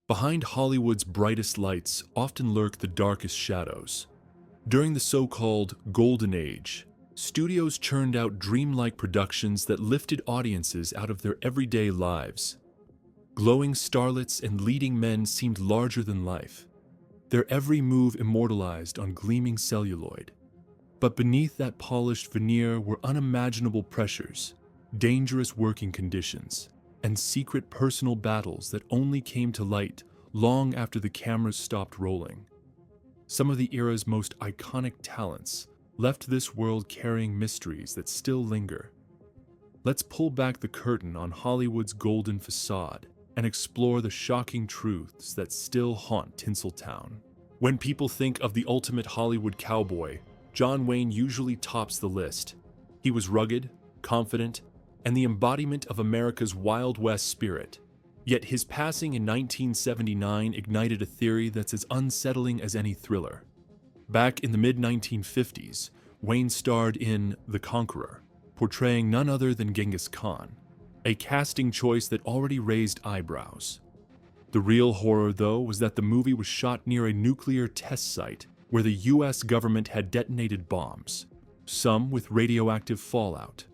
Behind Hollywood's brightest lights often lurk the darkest shadows. During the so-called Golden Age, studios churned out dreamlike productions that lifted audiences out of their everyday lives. Glowing starlets and leading men seemed larger than life, their every move immortalized on gleaming celluloid. But beneath that polished veneer were unimaginable pressures, dangerous working conditions, and secret personal battles that only came to light long after the cameras stopped rolling. Some of the era's most iconic talents left this world carrying mysteries that still linger. Let's pull back the curtain on Hollywood's golden facade and explore the shocking truths that still haunt Tinseltown. When people think of the ultimate Hollywood cowboy, John Wayne usually tops the list. He was rugged, confident, and the embodiment of America's Wild West spirit. Yet his passing in 1979 ignited a theory that's as unsettling as any thriller. Back in the mid-1950s, Wayne starred in The Conqueror, portraying none other than Genghis Khan, a casting choice that already raised eyebrows. The real horror, though, was that the movie was shot near a nuclear test site where the US government had detonated bombs, some with radioactive fallout.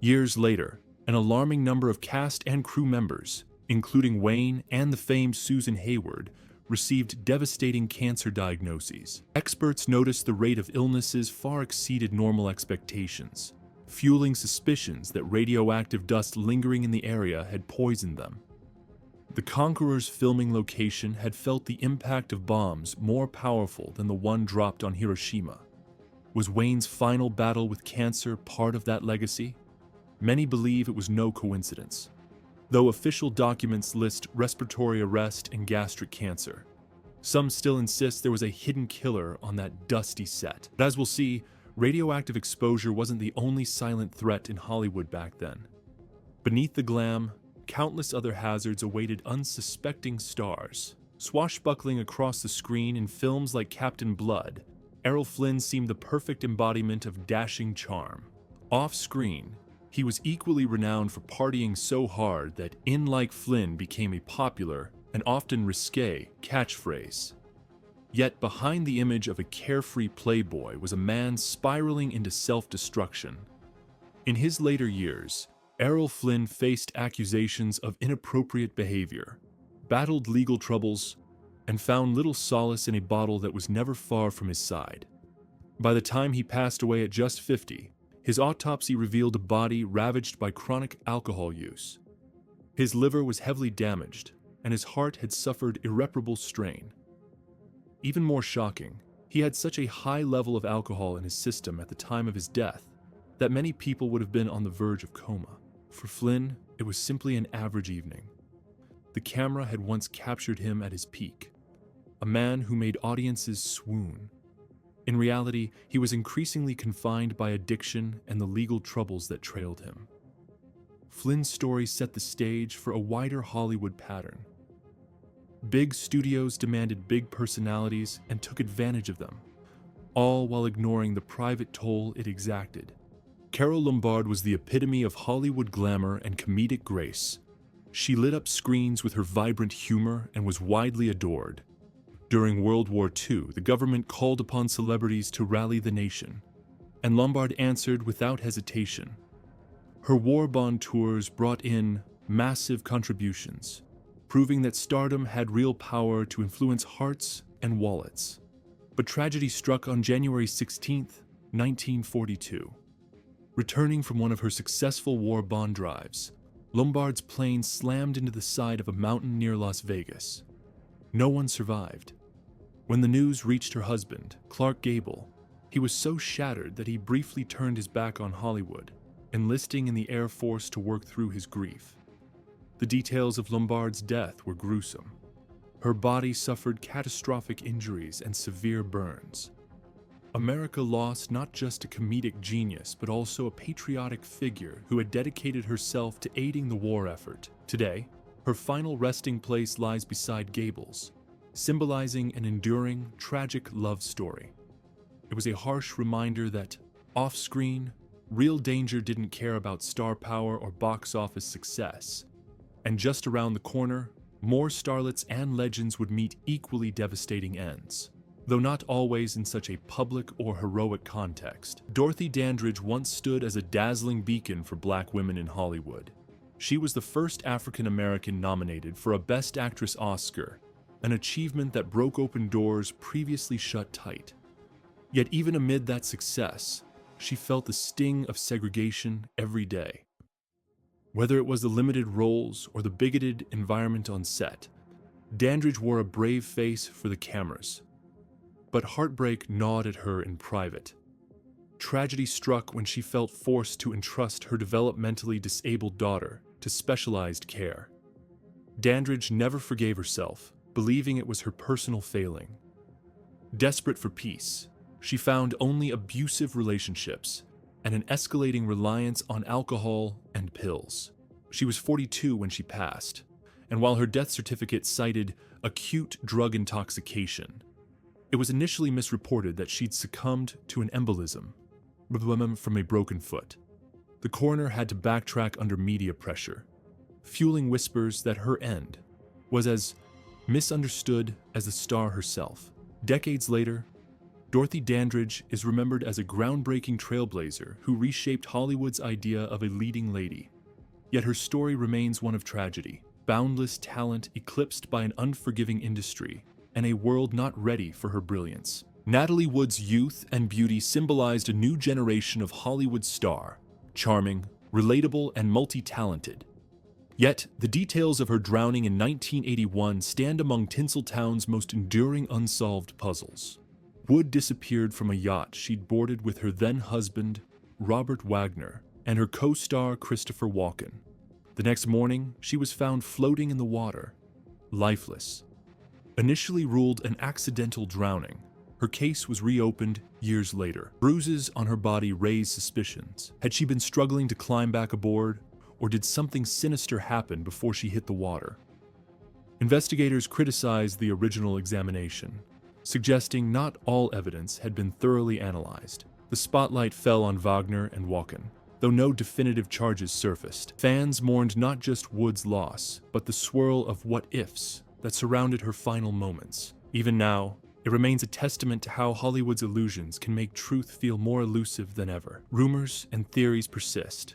Years later, an alarming number of cast and crew members, including Wayne and the famed Susan Hayward, received devastating cancer diagnoses. Experts noticed the rate of illnesses far exceeded normal expectations, fueling suspicions that radioactive dust lingering in the area had poisoned them. The Conqueror's filming location had felt the impact of bombs more powerful than the one dropped on Hiroshima. Was Wayne's final battle with cancer part of that legacy? Many believe it was no coincidence, though official documents list respiratory arrest and gastric cancer. Some still insist there was a hidden killer on that dusty set. But as we'll see, radioactive exposure wasn't the only silent threat in Hollywood back then. Beneath the glam, countless other hazards awaited unsuspecting stars. Swashbuckling across the screen in films like Captain Blood, Errol Flynn seemed the perfect embodiment of dashing charm. Off-screen, he was equally renowned for partying so hard that "in like Flynn" became a popular and often risque catchphrase. Yet behind the image of a carefree playboy was a man spiraling into self-destruction. In his later years, Errol Flynn faced accusations of inappropriate behavior, battled legal troubles, and found little solace in a bottle that was never far from his side. By the time he passed away at just 50, his autopsy revealed a body ravaged by chronic alcohol use. His liver was heavily damaged, and his heart had suffered irreparable strain. Even more shocking, he had such a high level of alcohol in his system at the time of his death that many people would have been on the verge of coma. For Flynn, it was simply an average evening. The camera had once captured him at his peak, a man who made audiences swoon. In reality, he was increasingly confined by addiction and the legal troubles that trailed him. Flynn's story set the stage for a wider Hollywood pattern. Big studios demanded big personalities and took advantage of them, all while ignoring the private toll it exacted. Carole Lombard was the epitome of Hollywood glamour and comedic grace. She lit up screens with her vibrant humor and was widely adored. During World War II, the government called upon celebrities to rally the nation, and Lombard answered without hesitation. Her war bond tours brought in massive contributions, proving that stardom had real power to influence hearts and wallets. But tragedy struck on January 16, 1942. Returning from one of her successful war bond drives, Lombard's plane slammed into the side of a mountain near Las Vegas. No one survived. When the news reached her husband, Clark Gable, he was so shattered that he briefly turned his back on Hollywood, enlisting in the Air Force to work through his grief. The details of Lombard's death were gruesome. Her body suffered catastrophic injuries and severe burns. America lost not just a comedic genius, but also a patriotic figure who had dedicated herself to aiding the war effort. Today, her final resting place lies beside Gable's, symbolizing an enduring, tragic love story. It was a harsh reminder that, off-screen, real danger didn't care about star power or box office success. And just around the corner, more starlets and legends would meet equally devastating ends, though not always in such a public or heroic context. Dorothy Dandridge once stood as a dazzling beacon for black women in Hollywood. She was the first African American nominated for a Best Actress Oscar, an achievement that broke open doors previously shut tight. Yet even amid that success, she felt the sting of segregation every day. Whether it was the limited roles or the bigoted environment on set, Dandridge wore a brave face for the cameras. But heartbreak gnawed at her in private. Tragedy struck when she felt forced to entrust her developmentally disabled daughter to specialized care. Dandridge never forgave herself, believing it was her personal failing. Desperate for peace, she found only abusive relationships and an escalating reliance on alcohol and pills. She was 42 when she passed, and while her death certificate cited acute drug intoxication, it was initially misreported that she'd succumbed to an embolism from a broken foot. The coroner had to backtrack under media pressure, fueling whispers that her end was as misunderstood as the star herself. Decades later, Dorothy Dandridge is remembered as a groundbreaking trailblazer who reshaped Hollywood's idea of a leading lady. Yet her story remains one of tragedy, boundless talent eclipsed by an unforgiving industry, and a world not ready for her brilliance. Natalie Wood's youth and beauty symbolized a new generation of Hollywood star, charming, relatable, and multi-talented. Yet, the details of her drowning in 1981 stand among Tinseltown's most enduring unsolved puzzles. Wood disappeared from a yacht she'd boarded with her then-husband, Robert Wagner, and her co-star Christopher Walken. The next morning, she was found floating in the water, lifeless. Initially ruled an accidental drowning, her case was reopened years later. Bruises on her body raised suspicions. Had she been struggling to climb back aboard, or did something sinister happen before she hit the water? Investigators criticized the original examination, suggesting not all evidence had been thoroughly analyzed. The spotlight fell on Wagner and Walken, though no definitive charges surfaced. Fans mourned not just Wood's loss, but the swirl of what-ifs that surrounded her final moments. Even now, it remains a testament to how Hollywood's illusions can make truth feel more elusive than ever. Rumors and theories persist,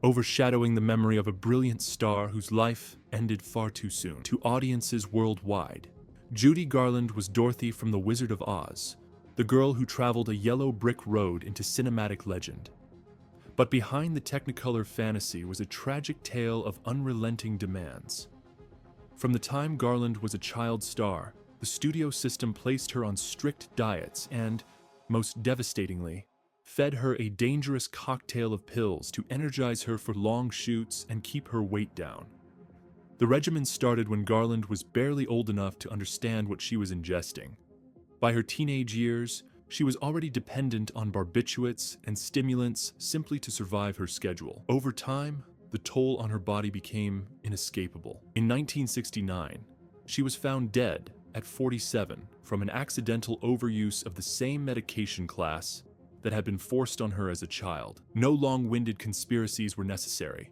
overshadowing the memory of a brilliant star whose life ended far too soon. To audiences worldwide, Judy Garland was Dorothy from The Wizard of Oz, the girl who traveled a yellow brick road into cinematic legend. But behind the Technicolor fantasy was a tragic tale of unrelenting demands. From the time Garland was a child star, the studio system placed her on strict diets and, most devastatingly, fed her a dangerous cocktail of pills to energize her for long shoots and keep her weight down. The regimen started when Garland was barely old enough to understand what she was ingesting. By her teenage years, she was already dependent on barbiturates and stimulants simply to survive her schedule. Over time, the toll on her body became inescapable. In 1969, she was found dead at 47 from an accidental overuse of the same medication class that had been forced on her as a child. No long-winded conspiracies were necessary.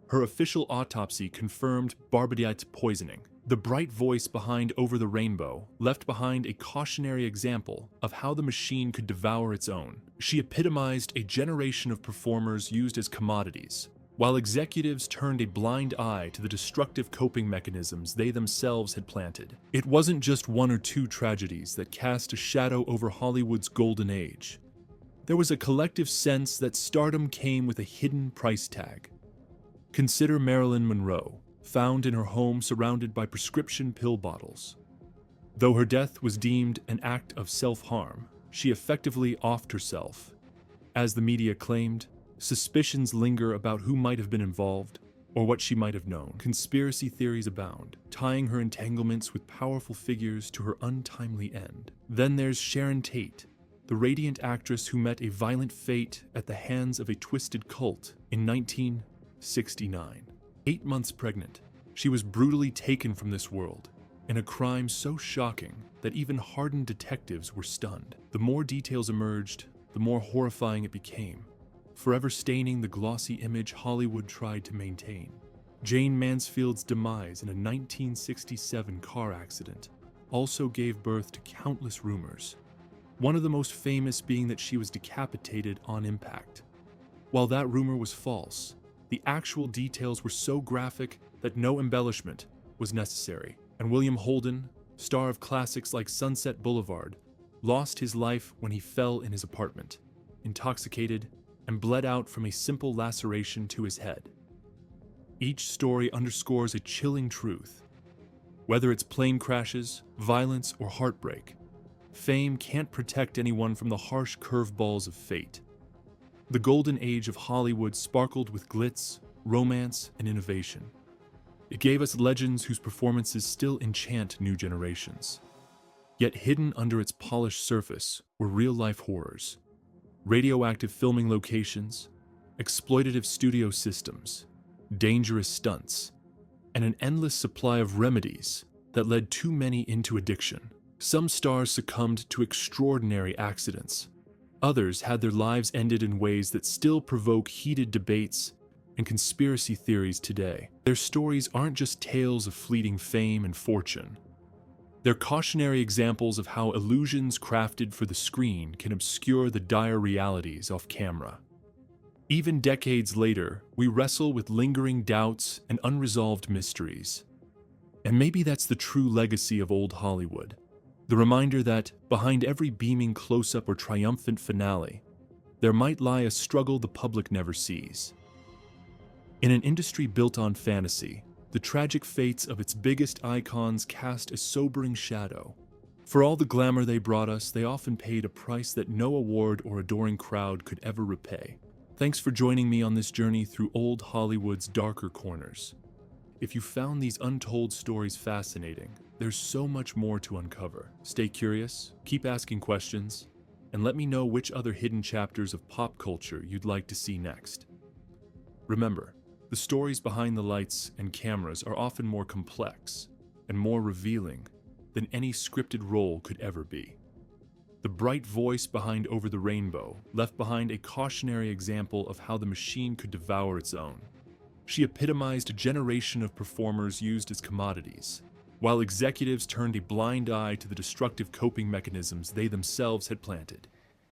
Her official autopsy confirmed barbiturate poisoning. The bright voice behind Over the Rainbow left behind a cautionary example of how the machine could devour its own. She epitomized a generation of performers used as commodities, while executives turned a blind eye to the destructive coping mechanisms they themselves had planted. It wasn't just one or two tragedies that cast a shadow over Hollywood's golden age. There was a collective sense that stardom came with a hidden price tag. Consider Marilyn Monroe, found in her home surrounded by prescription pill bottles. Though her death was deemed an act of self-harm, she effectively offed herself. As the media claimed, suspicions linger about who might have been involved or what she might have known. Conspiracy theories abound, tying her entanglements with powerful figures to her untimely end. Then there's Sharon Tate, the radiant actress who met a violent fate at the hands of a twisted cult in 1969. 8 months pregnant, she was brutally taken from this world, in a crime so shocking that even hardened detectives were stunned. The more details emerged, the more horrifying it became, forever staining the glossy image Hollywood tried to maintain. Jane Mansfield's demise in a 1967 car accident also gave birth to countless rumors, one of the most famous being that she was decapitated on impact. While that rumor was false, the actual details were so graphic that no embellishment was necessary, and William Holden, star of classics like Sunset Boulevard, lost his life when he fell in his apartment, intoxicated, and bled out from a simple laceration to his head. Each story underscores a chilling truth. Whether it's plane crashes, violence, or heartbreak, fame can't protect anyone from the harsh curveballs of fate. The golden age of Hollywood sparkled with glitz, romance, and innovation. It gave us legends whose performances still enchant new generations. Yet hidden under its polished surface were real-life horrors, radioactive filming locations, exploitative studio systems, dangerous stunts, and an endless supply of remedies that led too many into addiction. Some stars succumbed to extraordinary accidents. Others had their lives ended in ways that still provoke heated debates and conspiracy theories today. Their stories aren't just tales of fleeting fame and fortune. They're cautionary examples of how illusions crafted for the screen can obscure the dire realities off camera. Even decades later, we wrestle with lingering doubts and unresolved mysteries. And maybe that's the true legacy of old Hollywood. The reminder that, behind every beaming close-up or triumphant finale, there might lie a struggle the public never sees. In an industry built on fantasy, the tragic fates of its biggest icons cast a sobering shadow. For all the glamour they brought us, they often paid a price that no award or adoring crowd could ever repay. Thanks for joining me on this journey through old Hollywood's darker corners. If you found these untold stories fascinating, there's so much more to uncover. Stay curious, keep asking questions, and let me know which other hidden chapters of pop culture you'd like to see next. Remember, the stories behind the lights and cameras are often more complex and more revealing than any scripted role could ever be. The bright voice behind Over the Rainbow left behind a cautionary example of how the machine could devour its own. She epitomized a generation of performers used as commodities, while executives turned a blind eye to the destructive coping mechanisms they themselves had planted.